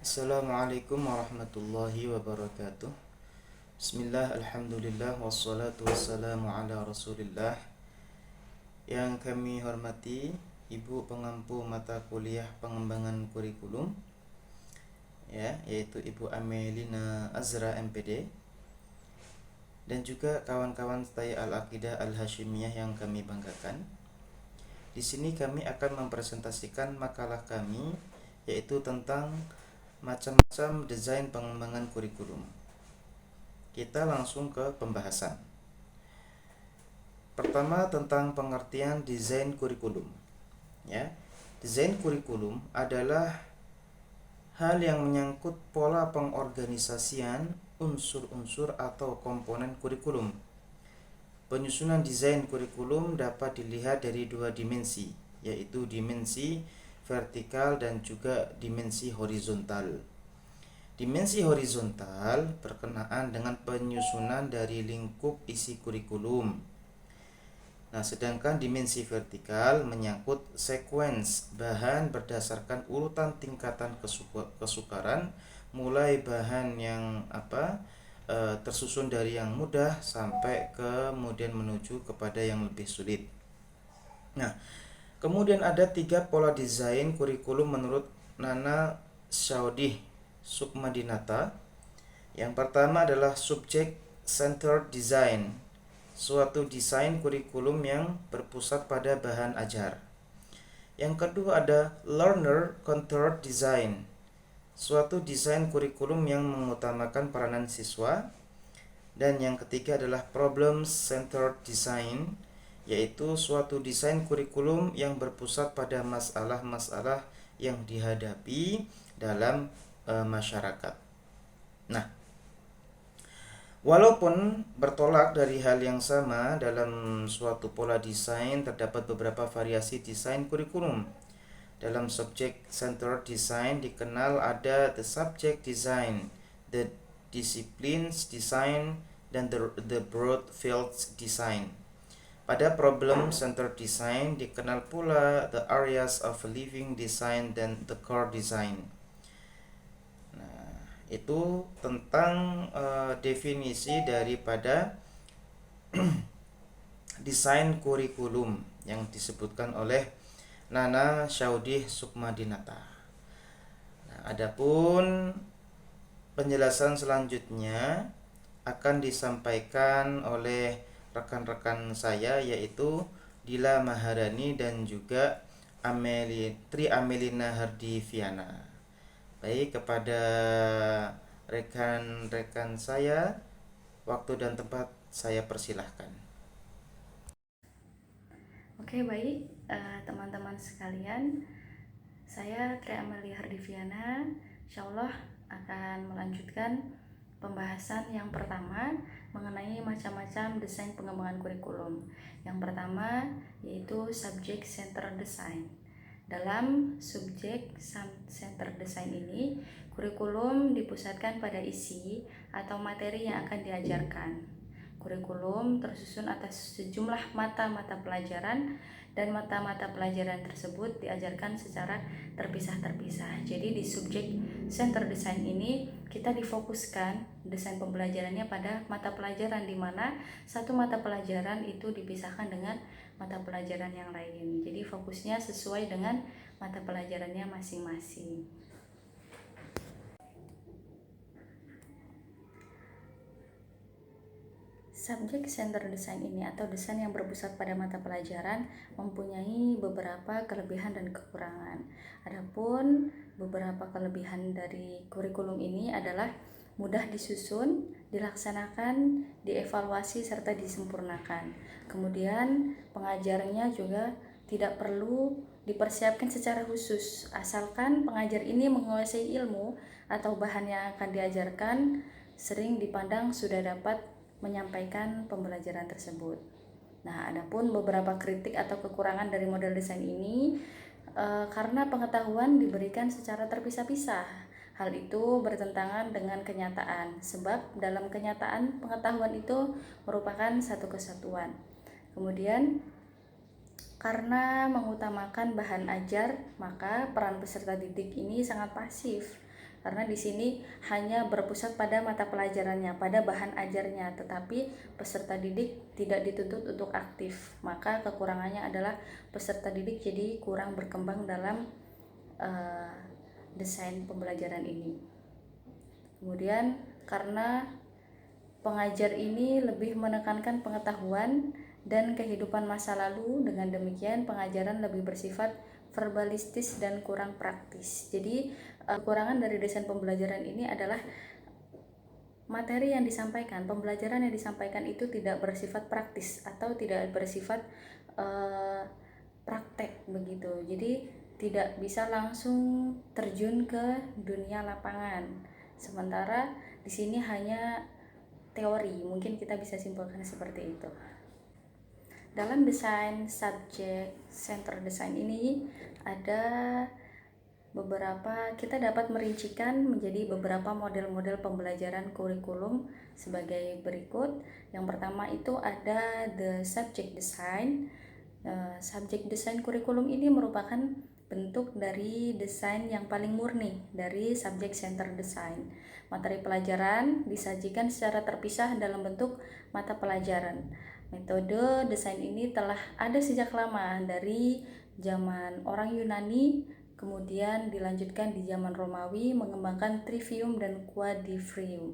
Assalamualaikum warahmatullahi wabarakatuh. Bismillah, alhamdulillah, wassalatu wassalamu ala rasulillah. Yang kami hormati Ibu pengampu mata kuliah pengembangan kurikulum, ya, yaitu Ibu Amelina Azra MPD, dan juga kawan-kawan stay Al-Aqidah Al-Hashimiyah yang kami banggakan. Di sini kami akan mempresentasikan makalah kami, yaitu tentang macam-macam desain pengembangan kurikulum. Kita langsung ke pembahasan. Pertama, tentang pengertian desain kurikulum. Ya, desain kurikulum adalah hal yang menyangkut pola pengorganisasian unsur-unsur atau komponen kurikulum. Penyusunan desain kurikulum dapat dilihat dari dua dimensi, yaitu dimensi vertikal dan juga dimensi horizontal. Dimensi horizontal berkenaan dengan penyusunan dari lingkup isi kurikulum. Nah, sedangkan dimensi vertikal menyangkut sekuens bahan berdasarkan urutan tingkatan kesukaran, mulai bahan yang tersusun dari yang mudah sampai kemudian menuju kepada yang lebih sulit. Nah, kemudian ada 3 pola desain kurikulum menurut Nana Shaudih Sukmadinata. Yang pertama adalah subject centered design, suatu desain kurikulum yang berpusat pada bahan ajar. Yang kedua ada learner centered design, suatu desain kurikulum yang mengutamakan peranan siswa. Dan yang ketiga adalah problem centered design, yaitu suatu desain kurikulum yang berpusat pada masalah-masalah yang dihadapi dalam masyarakat. Nah, walaupun bertolak dari hal yang sama dalam suatu pola desain, terdapat beberapa variasi desain kurikulum. Dalam subject centered design dikenal ada the subject design, the disciplines design, dan the broad fields design. Pada problem centered design dikenal pula the areas of living design dan the core design. Nah, itu tentang definisi daripada desain kurikulum yang disebutkan oleh Nana Shaudih Sukmadinata. Nah, adapun penjelasan selanjutnya akan disampaikan oleh rekan-rekan saya, yaitu Dila Maharani dan juga Tri Amelina Hardiviana. Baik, kepada rekan-rekan saya, waktu dan tempat saya persilahkan. Oke, baik, teman-teman sekalian, saya Tri Amelia Hardiviana, insya Allah akan melanjutkan pembahasan yang pertama mengenai macam-macam desain pengembangan kurikulum. Yang pertama yaitu subject center design. Dalam subject center design ini, kurikulum dipusatkan pada isi atau materi yang akan diajarkan. Kurikulum tersusun atas sejumlah mata-mata pelajaran, dan mata-mata pelajaran tersebut diajarkan secara terpisah-terpisah. Jadi di subject center design ini kita difokuskan desain pembelajarannya pada mata pelajaran, di mana satu mata pelajaran itu dipisahkan dengan mata pelajaran yang lain. Jadi fokusnya sesuai dengan mata pelajarannya masing-masing. Subject center design ini atau desain yang berpusat pada mata pelajaran mempunyai beberapa kelebihan dan kekurangan. Adapun beberapa kelebihan dari kurikulum ini adalah mudah disusun, dilaksanakan, dievaluasi serta disempurnakan. Kemudian pengajarnya juga tidak perlu dipersiapkan secara khusus, asalkan pengajar ini menguasai ilmu atau bahan yang akan diajarkan, sering dipandang sudah dapat menyampaikan pembelajaran tersebut. Nah, adapun beberapa kritik atau kekurangan dari model desain ini karena pengetahuan diberikan secara terpisah-pisah. Hal itu bertentangan dengan kenyataan, sebab dalam kenyataan pengetahuan itu merupakan satu kesatuan. Kemudian karena mengutamakan bahan ajar, maka peran peserta didik ini sangat pasif. karena di sini hanya berpusat pada mata pelajarannya, pada bahan ajarnya, tetapi peserta didik tidak dituntut untuk aktif. Maka kekurangannya adalah peserta didik jadi kurang berkembang dalam desain pembelajaran ini. Kemudian karena pengajar ini lebih menekankan pengetahuan dan kehidupan masa lalu, dengan demikian pengajaran lebih bersifat verbalistis dan kurang praktis. Jadi kekurangan dari desain pembelajaran ini adalah materi yang disampaikan, pembelajaran yang disampaikan itu tidak bersifat praktis atau tidak bersifat praktek begitu. Jadi tidak bisa langsung terjun ke dunia lapangan. Sementara di sini hanya teori, mungkin kita bisa simpulkan seperti itu. Dalam desain subject center design ini ada beberapa, kita dapat merincikan menjadi beberapa model-model pembelajaran kurikulum sebagai berikut. Yang pertama itu ada the subject design. Subject design kurikulum ini merupakan bentuk dari desain yang paling murni dari subject center design. Materi pelajaran disajikan secara terpisah dalam bentuk mata pelajaran. Metode desain ini telah ada sejak lama, dari zaman orang Yunani, kemudian dilanjutkan di zaman Romawi mengembangkan trivium dan quadrivium.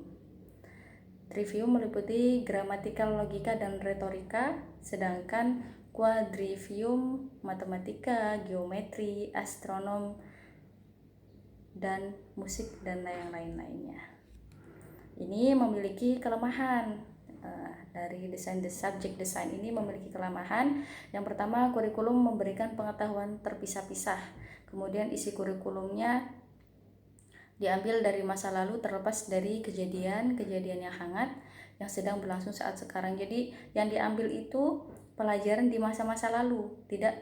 Trivium meliputi gramatikal, logika, dan retorika, sedangkan quadrivium matematika, geometri, astronom, dan musik, dan yang lain-lainnya. Ini memiliki kelemahan. Dari desain subject design ini memiliki kelemahan. Yang pertama, kurikulum memberikan pengetahuan terpisah-pisah. Kemudian isi kurikulumnya diambil dari masa lalu terlepas dari kejadian yang hangat yang sedang berlangsung saat sekarang. Jadi yang diambil itu pelajaran di masa-masa lalu, tidak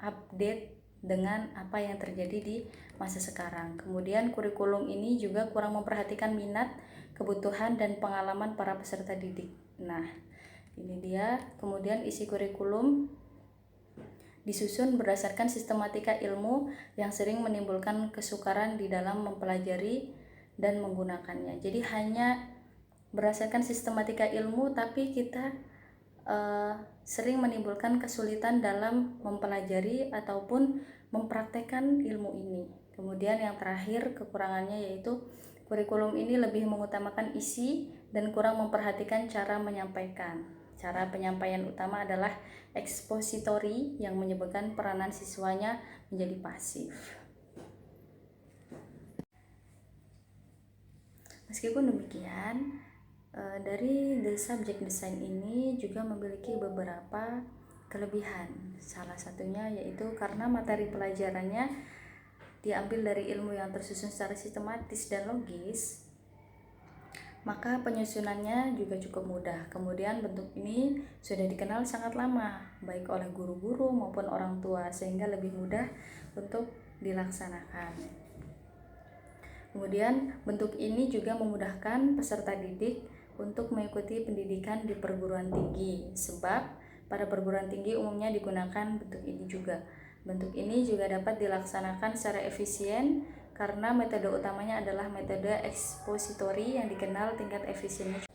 update dengan apa yang terjadi di masa sekarang. Kemudian kurikulum ini juga kurang memperhatikan minat, kebutuhan, dan pengalaman para peserta didik. Nah, ini dia. Kemudian isi kurikulum disusun berdasarkan sistematika ilmu yang sering menimbulkan kesukaran di dalam mempelajari dan menggunakannya. Jadi hanya berdasarkan sistematika ilmu, tapi kita sering menimbulkan kesulitan dalam mempelajari ataupun mempraktekkan ilmu ini. Kemudian yang terakhir kekurangannya yaitu kurikulum ini lebih mengutamakan isi dan kurang memperhatikan cara menyampaikan. Cara penyampaian utama adalah ekspositori yang menyebabkan peranan siswanya menjadi pasif. Meskipun demikian, dari the subject design ini juga memiliki beberapa kelebihan. Salah satunya yaitu karena materi pelajarannya diambil dari ilmu yang tersusun secara sistematis dan logis, maka penyusunannya juga cukup mudah. Kemudian bentuk ini sudah dikenal sangat lama, baik oleh guru-guru maupun orang tua, sehingga lebih mudah untuk dilaksanakan. Kemudian bentuk ini juga memudahkan peserta didik untuk mengikuti pendidikan di perguruan tinggi, sebab pada perguruan tinggi umumnya digunakan bentuk ini juga. Bentuk ini juga dapat dilaksanakan secara efisien karena metode utamanya adalah metode ekspositori yang dikenal tingkat efisiennya.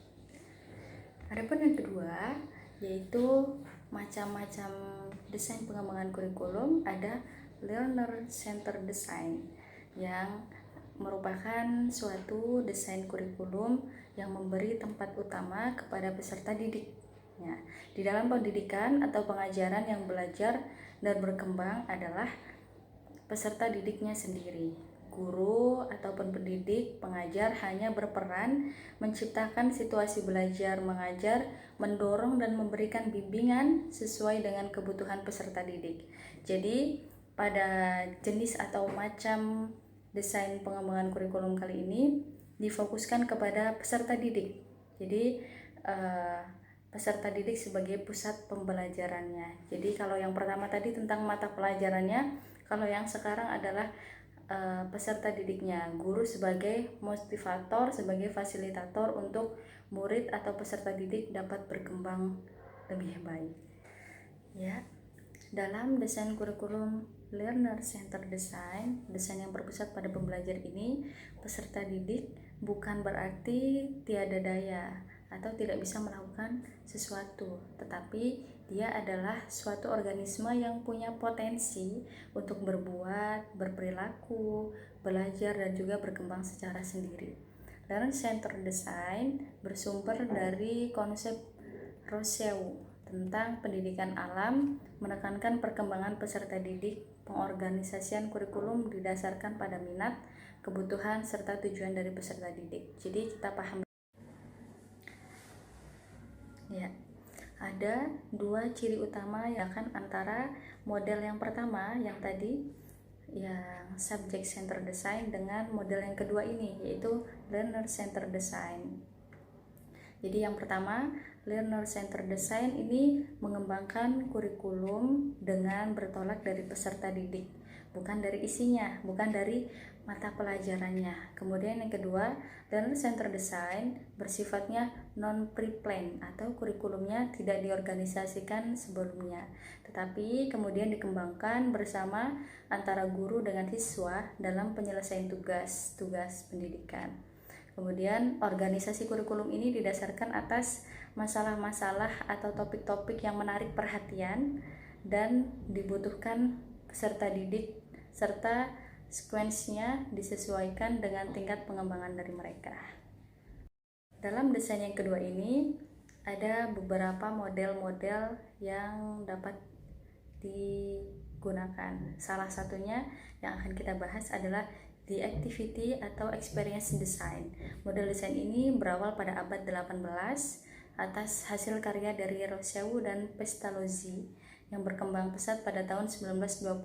Adapun yang kedua yaitu macam-macam desain pengembangan kurikulum. Ada learner center design yang merupakan suatu desain kurikulum yang memberi tempat utama kepada peserta didik. Ya, di dalam pendidikan atau pengajaran yang belajar dan berkembang adalah peserta didiknya sendiri. Guru ataupun pendidik, pengajar hanya berperan menciptakan situasi belajar mengajar, mendorong dan memberikan bimbingan sesuai dengan kebutuhan peserta didik. Jadi pada jenis atau macam desain pengembangan kurikulum kali ini difokuskan kepada peserta didik. Jadi peserta didik sebagai pusat pembelajarannya. Jadi kalau yang pertama tadi tentang mata pelajarannya, kalau yang sekarang adalah peserta didiknya, guru sebagai motivator, sebagai fasilitator untuk murid atau peserta didik dapat berkembang lebih baik. Ya, dalam desain kurikulum learner center design, desain yang berpusat pada pembelajar ini, peserta didik bukan berarti tiada daya atau tidak bisa melakukan sesuatu, tetapi dia adalah suatu organisme yang punya potensi untuk berbuat, berperilaku, belajar, dan juga berkembang secara sendiri. Learner Center Design bersumber dari konsep Rousseau tentang pendidikan alam, menekankan perkembangan peserta didik, pengorganisasian kurikulum didasarkan pada minat, kebutuhan, serta tujuan dari peserta didik. Jadi kita paham ya. Ada dua ciri utama yang akan antara model yang pertama yang tadi yang subject center design dengan model yang kedua ini, yaitu learner center design. Jadi yang pertama, learner center design ini mengembangkan kurikulum dengan bertolak dari peserta didik, bukan dari isinya, bukan dari mata pelajarannya. Kemudian yang kedua, learner center design bersifatnya non-pre-plan atau kurikulumnya tidak diorganisasikan sebelumnya, tetapi kemudian dikembangkan bersama antara guru dengan siswa dalam penyelesaian tugas pendidikan. Kemudian organisasi kurikulum ini didasarkan atas masalah-masalah atau topik-topik yang menarik perhatian dan dibutuhkan peserta didik, serta sekuensinya disesuaikan dengan tingkat pengembangan dari mereka. Dalam desain yang kedua ini ada beberapa model-model yang dapat digunakan. Salah satunya yang akan kita bahas adalah the activity atau experience design. Model desain ini berawal pada abad 18 atas hasil karya dari Rousseau dan Pestalozzi yang berkembang pesat pada tahun 1920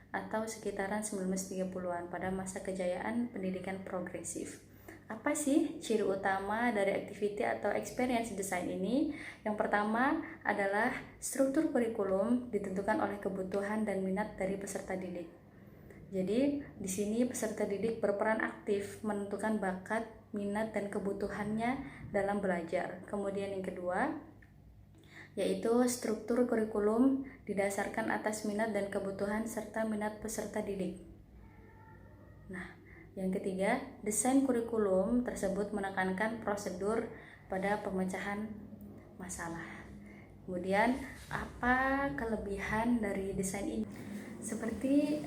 atau sekitaran 1930-an pada masa kejayaan pendidikan progresif. Apa sih ciri utama dari activity atau experience design ini? Yang pertama adalah struktur kurikulum ditentukan oleh kebutuhan dan minat dari peserta didik. Jadi, di sini peserta didik berperan aktif menentukan bakat, minat, dan kebutuhannya dalam belajar. Kemudian yang kedua, yaitu struktur kurikulum didasarkan atas minat dan kebutuhan serta minat peserta didik. Nah, yang ketiga, desain kurikulum tersebut menekankan prosedur pada pemecahan masalah. Kemudian, apa kelebihan dari desain ini? Seperti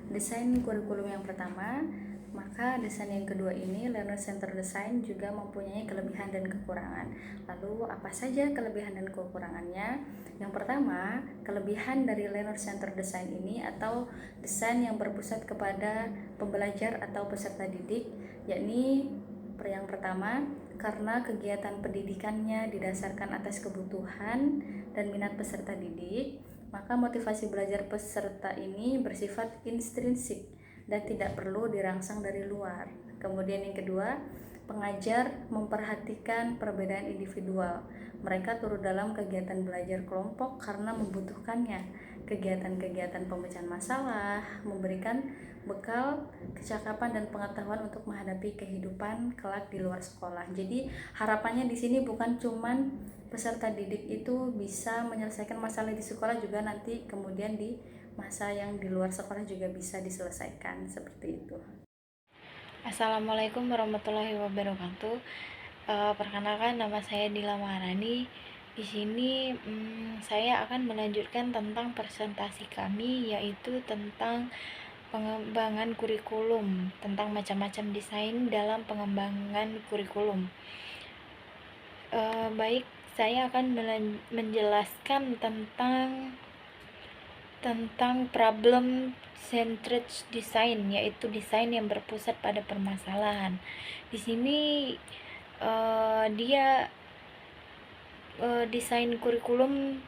desain kurikulum yang pertama, maka desain yang kedua ini, learner center design, juga mempunyai kelebihan dan kekurangan. Lalu apa saja kelebihan dan kekurangannya? Yang pertama, kelebihan dari learner center design ini atau desain yang berpusat kepada pembelajar atau peserta didik, yakni yang pertama, karena kegiatan pendidikannya didasarkan atas kebutuhan dan minat peserta didik, maka motivasi belajar peserta ini bersifat intrinsik dan tidak perlu dirangsang dari luar. Kemudian yang kedua, pengajar memperhatikan perbedaan individual. Mereka turut dalam kegiatan belajar kelompok karena membutuhkannya. Kegiatan-kegiatan pemecahan masalah memberikan bekal kecakapan dan pengetahuan untuk menghadapi kehidupan kelak di luar sekolah. Jadi harapannya di sini bukan cuman peserta didik itu bisa menyelesaikan masalah di sekolah, juga nanti kemudian di masa yang di luar sekolah juga bisa diselesaikan, seperti itu. Assalamualaikum warahmatullahi wabarakatuh. Perkenalkan, nama saya Dila Maharani. Di sini saya akan melanjutkan tentang presentasi kami, yaitu tentang pengembangan kurikulum, tentang macam-macam desain dalam pengembangan kurikulum. Baik, saya akan menjelaskan tentang problem centered design, yaitu desain yang berpusat pada permasalahan. Di sini desain kurikulum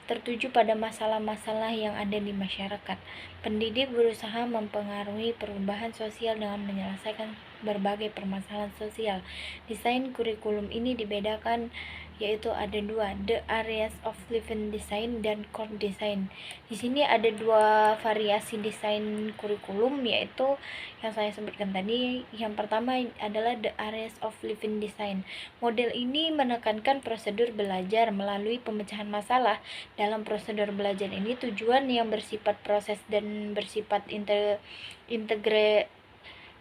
tertuju pada masalah-masalah yang ada di masyarakat. Pendidik berusaha mempengaruhi perubahan sosial dengan menyelesaikan berbagai permasalahan sosial. Desain kurikulum ini dibedakan yaitu ada dua, the areas of living design dan core design. Di sini ada dua variasi desain kurikulum, yaitu yang saya sebutkan tadi. Yang pertama adalah the areas of living design. Model ini menekankan prosedur belajar melalui pemecahan masalah. Dalam prosedur belajar ini tujuan yang bersifat proses dan bersifat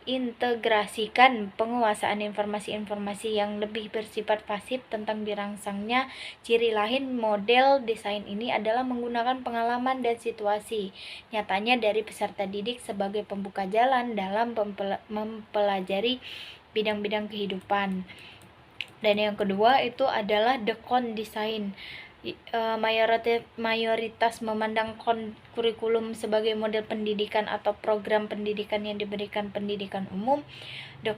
integrasikan penguasaan informasi-informasi yang lebih bersifat pasif tentang dirangsangnya. Ciri lain model desain ini adalah menggunakan pengalaman dan situasi nyatanya dari peserta didik sebagai pembuka jalan dalam mempelajari bidang-bidang kehidupan. Dan yang kedua itu adalah the cone design. Mayoritas memandang kurikulum sebagai model pendidikan atau program pendidikan yang diberikan pendidikan umum. The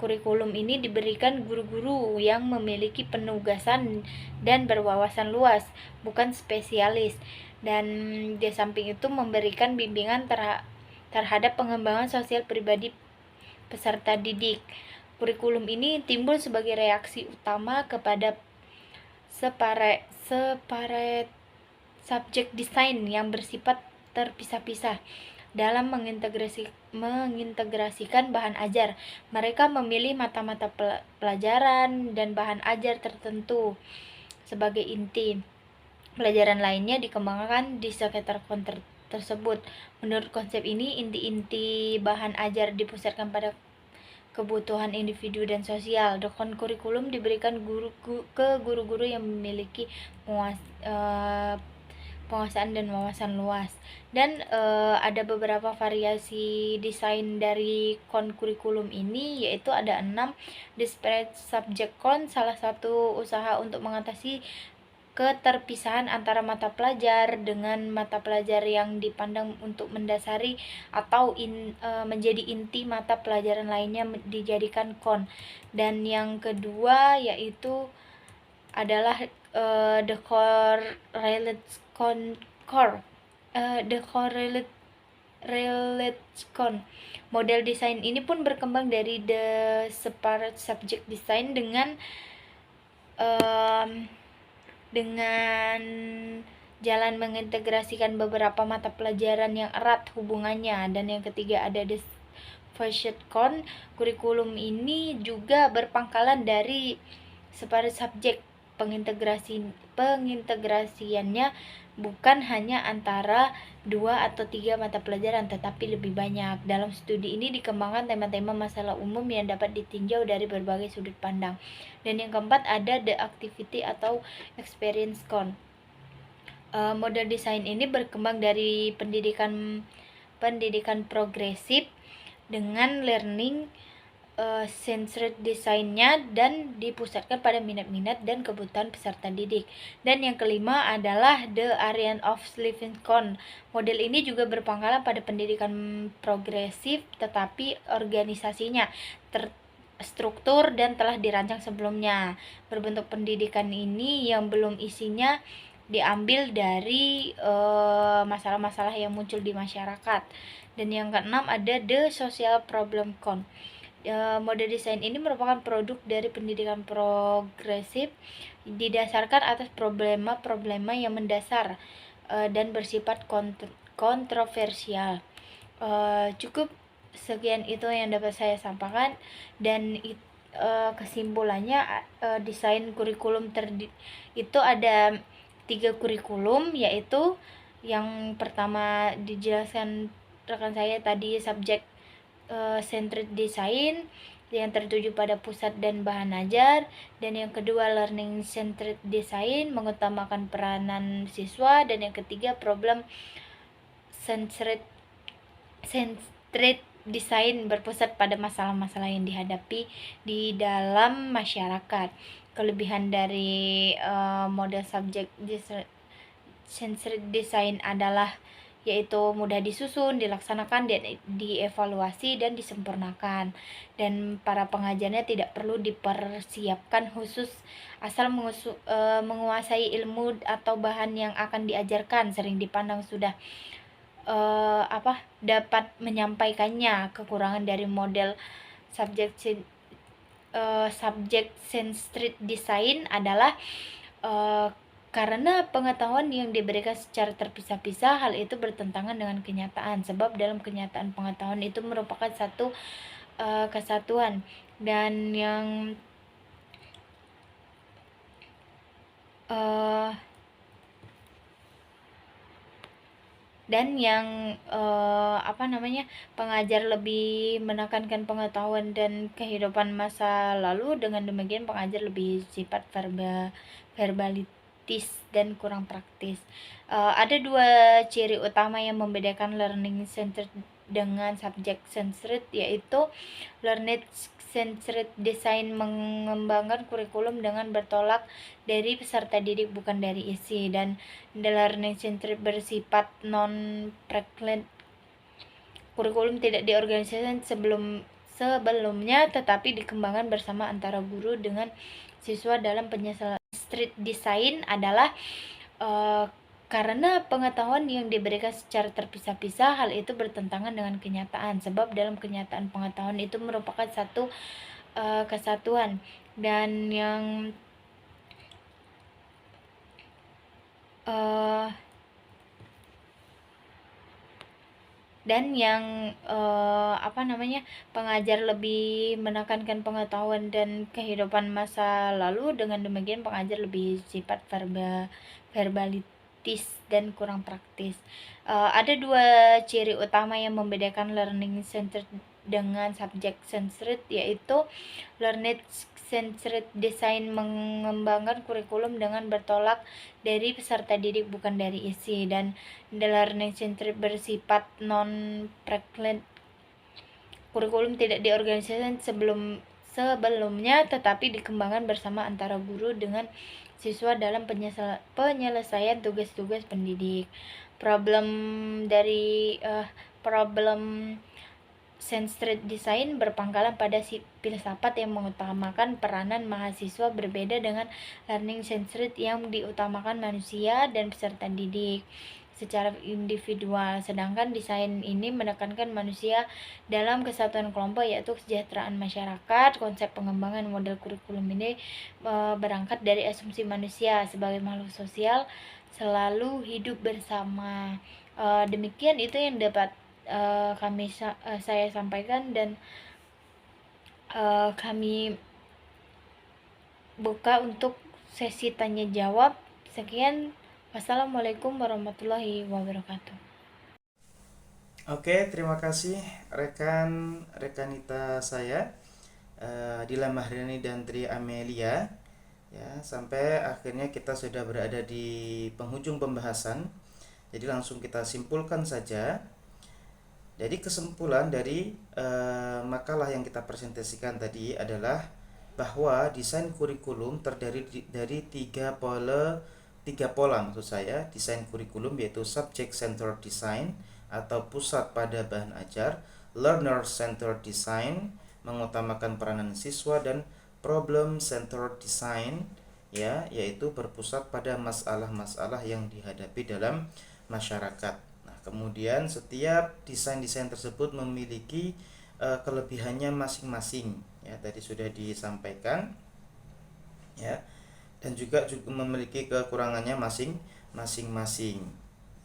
kurikulum ini diberikan guru-guru yang memiliki penugasan dan berwawasan luas, bukan spesialis. Dan di samping itu memberikan bimbingan terhadap pengembangan sosial pribadi peserta didik. Kurikulum ini timbul sebagai reaksi utama kepada separate subjek desain yang bersifat terpisah-pisah dalam mengintegrasikan bahan ajar. Mereka memilih mata-mata pelajaran dan bahan ajar tertentu sebagai inti. Pelajaran lainnya dikembangkan di sekitar tersebut. Menurut konsep ini, inti-inti bahan ajar dipusatkan pada kebutuhan individu dan sosial. Dokon kurikulum diberikan ke guru-guru yang memiliki penguasaan dan wawasan luas. Dan ada beberapa variasi desain dari kurikulum ini, yaitu ada 6. Disparate subject con, salah satu usaha untuk mengatasi keterpisahan antara mata pelajar dengan mata pelajar yang dipandang untuk mendasari atau menjadi inti mata pelajaran lainnya dijadikan kon. Dan yang kedua yaitu adalah the correlates con. Model desain ini pun berkembang dari the separate subject design dengan jalan mengintegrasikan beberapa mata pelajaran yang erat hubungannya. Dan yang ketiga ada the Facet Con. Kurikulum ini juga berpangkalan dari separate subject. Pengintegrasiannya bukan hanya antara 2 atau 3 mata pelajaran, tetapi lebih banyak. Dalam studi ini dikembangkan tema-tema masalah umum yang dapat ditinjau dari berbagai sudut pandang. Dan yang keempat ada the activity atau experience con. Model desain ini berkembang dari pendidikan progresif dengan learning centered desainnya dan dipusatkan pada minat-minat dan kebutuhan peserta didik. Dan yang kelima adalah the area of living con. Model ini juga berpangkalan pada pendidikan progresif, tetapi organisasinya terstruktur dan telah dirancang sebelumnya. Berbentuk pendidikan ini yang belum isinya diambil dari masalah-masalah yang muncul di masyarakat. Dan yang keenam ada the social problem con. Model desain ini merupakan produk dari pendidikan progresif didasarkan atas problema-problema yang mendasar dan bersifat kontroversial. Cukup sekian itu yang dapat saya sampaikan. Dan kesimpulannya desain kurikulum itu ada 3 kurikulum, yaitu yang pertama dijelaskan rekan saya tadi subjek centered design yang tertuju pada pusat dan bahan ajar. Dan yang kedua learning centered design mengutamakan peranan siswa. Dan yang ketiga problem centered design berpusat pada masalah-masalah yang dihadapi di dalam masyarakat. Kelebihan dari model subject centered design adalah yaitu mudah disusun, dilaksanakan, dievaluasi, dan disempurnakan. Dan para pengajarnya tidak perlu dipersiapkan khusus, asal menguasai ilmu atau bahan yang akan diajarkan, sering dipandang sudah dapat menyampaikannya. Kekurangan dari model subject subject centered design adalah karena pengetahuan yang diberikan secara terpisah-pisah, hal itu bertentangan dengan kenyataan. Sebab dalam kenyataan pengetahuan itu merupakan satu kesatuan, dan yang pengajar lebih menekankan pengetahuan dan kehidupan masa lalu. Dengan demikian pengajar lebih sifat verbalitis dan kurang praktis. Ada dua ciri utama yang membedakan learning centered dengan subject centered, yaitu learning centered design mengembangkan kurikulum dengan bertolak dari peserta didik bukan dari isi, dan learning centered bersifat non-prevalent. Kurikulum tidak diorganisasikan sebelumnya tetapi dikembangkan bersama antara guru dengan siswa dalam penyelesaian. Street design adalah karena pengetahuan yang diberikan secara terpisah-pisah, hal itu bertentangan dengan kenyataan. Sebab dalam kenyataan pengetahuan itu merupakan satu kesatuan, dan yang pengajar lebih menekankan pengetahuan dan kehidupan masa lalu. Dengan demikian pengajar lebih sifat verbalitis dan kurang praktis. Ada dua ciri utama yang membedakan learning centered dengan subject centered, yaitu learning centered design mengembangkan kurikulum dengan bertolak dari peserta didik bukan dari isi, dan learning centered bersifat non-prevalent. Kurikulum tidak diorganisasikan sebelumnya tetapi dikembangkan bersama antara guru dengan siswa dalam penyelesaian tugas-tugas pendidik. Problem centered design berpangkalan pada filsafat yang mengutamakan peranan mahasiswa, berbeda dengan learning centered yang diutamakan manusia dan peserta didik secara individual. Sedangkan desain ini menekankan manusia dalam kesatuan kelompok, yaitu kesejahteraan masyarakat. Konsep pengembangan model kurikulum ini berangkat dari asumsi manusia sebagai makhluk sosial selalu hidup bersama. Demikian itu yang dapat saya sampaikan, dan kami buka untuk sesi tanya jawab. Sekian, wassalamualaikum warahmatullahi wabarakatuh. Oke, terima kasih rekanita saya Dila Mahriani dan Tri Amelia. Ya, sampai akhirnya kita sudah berada di penghujung pembahasan. Jadi langsung kita simpulkan saja. Jadi kesimpulan dari makalah yang kita presentasikan tadi adalah bahwa desain kurikulum terdiri dari tiga pola maksud saya desain kurikulum, yaitu subject centered design atau pusat pada bahan ajar, learner centered design mengutamakan peranan siswa, dan problem centered design yaitu berpusat pada masalah-masalah yang dihadapi dalam masyarakat. Kemudian setiap desain-desain tersebut memiliki kelebihannya masing-masing, ya tadi sudah disampaikan, ya, dan juga memiliki kekurangannya masing-masing.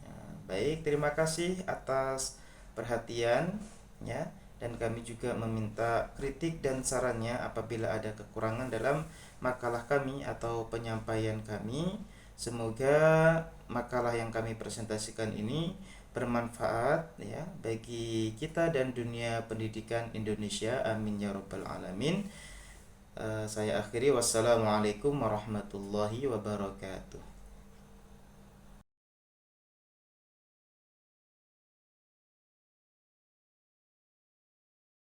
Ya, baik, terima kasih atas perhatian, ya, dan kami juga meminta kritik dan sarannya apabila ada kekurangan dalam makalah kami atau penyampaian kami. Semoga makalah yang kami presentasikan ini bermanfaat, ya, bagi kita dan dunia pendidikan Indonesia. Amin ya rabbal alamin. Saya akhiri, wassalamualaikum warahmatullahi wabarakatuh.